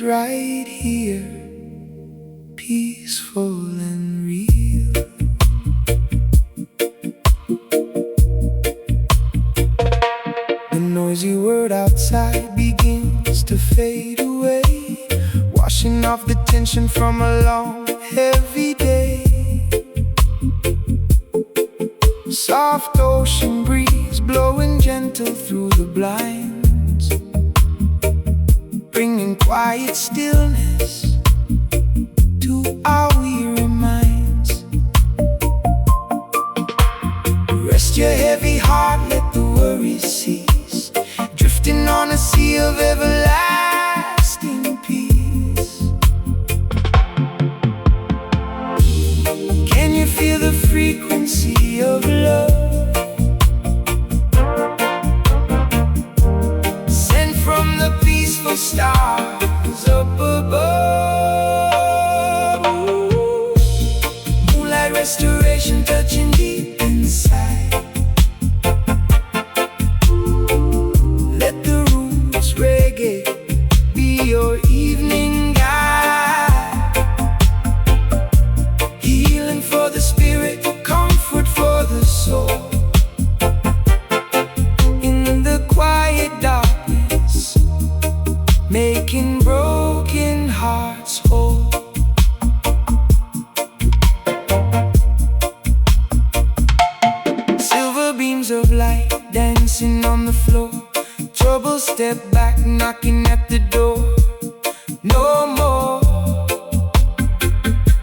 right here, peaceful and real. The noisy world outside begins to fade away, washing off the tension from a long, heavy day. Soft ocean breeze blowing gentle through the blinds, bringing quiet stillness to our weary minds. Rest your heavy heart, let the worries cease, drifting on a sea of everlasting peace. Can you feel the frequency of love? Sent from the peaceful stars up above. Moonlight restoration touching deep inside. Let the roots reggae be your evening guide, healing for the spirit, comfort for the soul. In the quiet darkness, making broken hearts whole. Silver beams of light dancing on the floor. Trouble step back, knocking at the door. No more.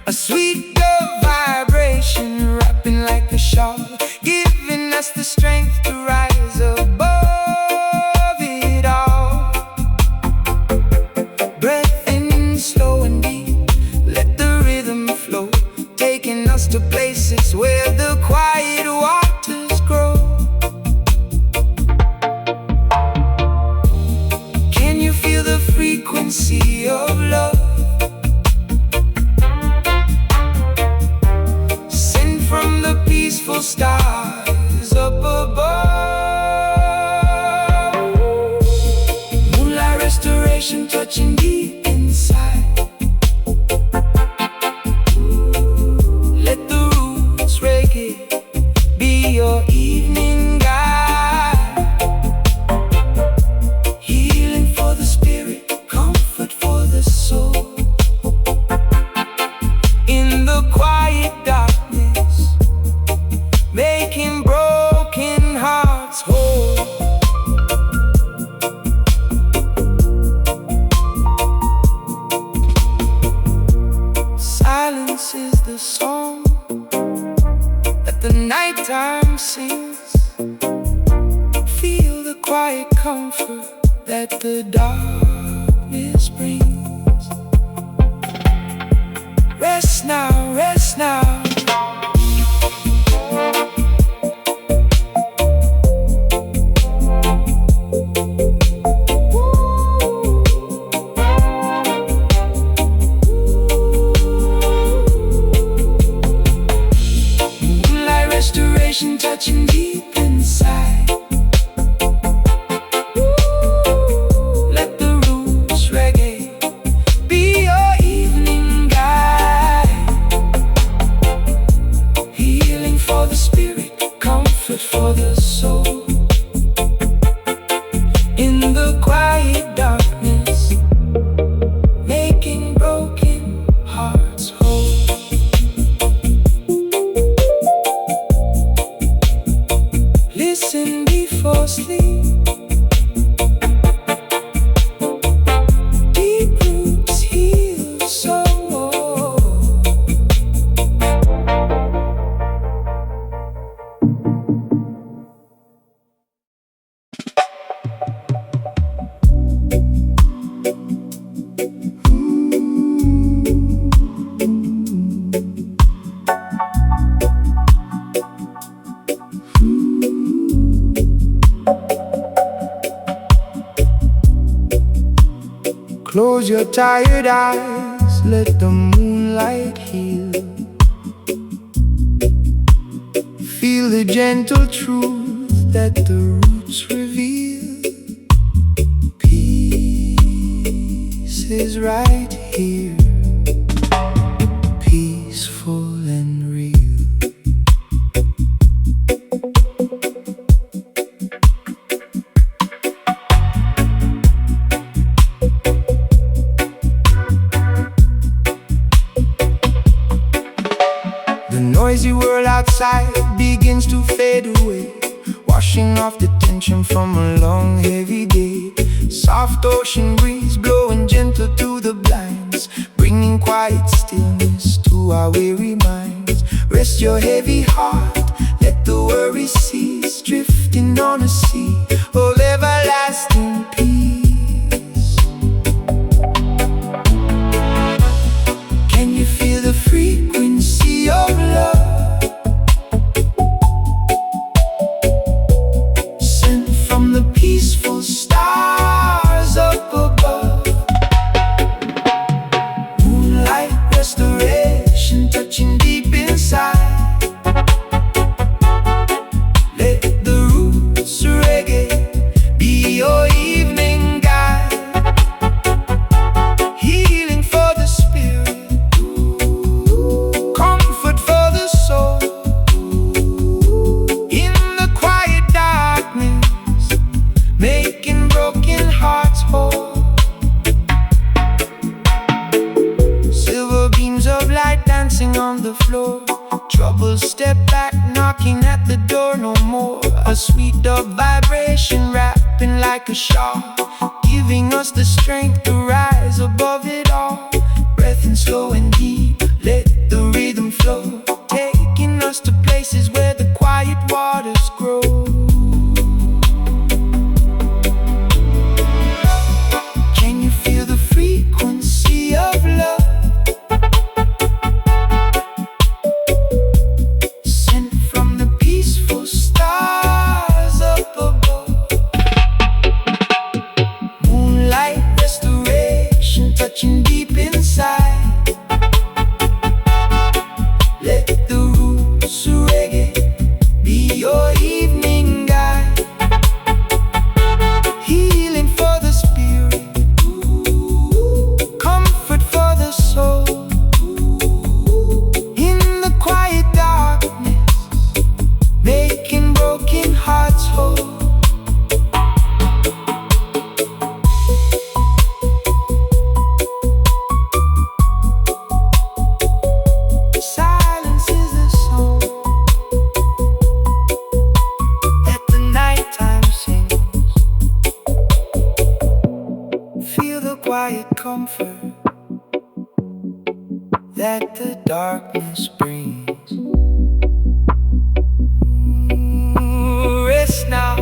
A sweet dove vibration wrapping like a shawl, giving us the strength to rise above it all. Breath in slow and deep, let the rhythm flow, taking us to places where the quiet waters grow. Can you feel the frequency of love? Sent from the peaceful stars up above. Moonlight restoration touching deep inside. Let the roots reggae be your evening guide, healing for the spirit, comfort for the soul. In the quiet darkness, making broken hearts whole. Silence is the song that the nighttime sings. Feel the quiet comfort that the darkness brings. Rest now, rest now. Moonlight restoration touching deep inside. Let the roots reggae be your evening guide, healing for the spirit, comfort for the soul. In the quiet darkness, making broken hearts whole. Listen before sleep. Deep roots heal soul. Close your tired eyes, let the moonlight heal. Feel the gentle truth that the roots reveal. Peace is right outside begins to fade away, washing off the tension from a long, heavy day. Soft ocean breeze blowing gentle through the blinds, bringing quiet stillness to our weary minds. Rest your heavy heart, let the worries cease, drifting on a sea of everlasting peace. Can you feel the frequency of love, sent from the peaceful stars up above? Moonlight restoration touching deep inside. Let the roots reggae be your evening guide, healing for the spirit, comfort for the soul. In the quiet darkness, making broken hearts whole. Silver beams of light dancing on the floor. Troubles step back, knocking at the door no more. A sweet dove vibration wrapping like a shawl, giving us the strength to rise above it all. Breath in slow and deep, let the rhythm flow, taking us to places where the quiet waters grow. Can you feel the frequency of love, sent from the peaceful stars up above? Moonlight restoration touching deep inside. Let the roots reggae be your evening guide, healing for the spirit, comfort for the soul. In the quiet darkness, making broken hearts whole. Silence is the song that the nighttime sings. Feel the quiet comfort that the darkness brings. Rest now.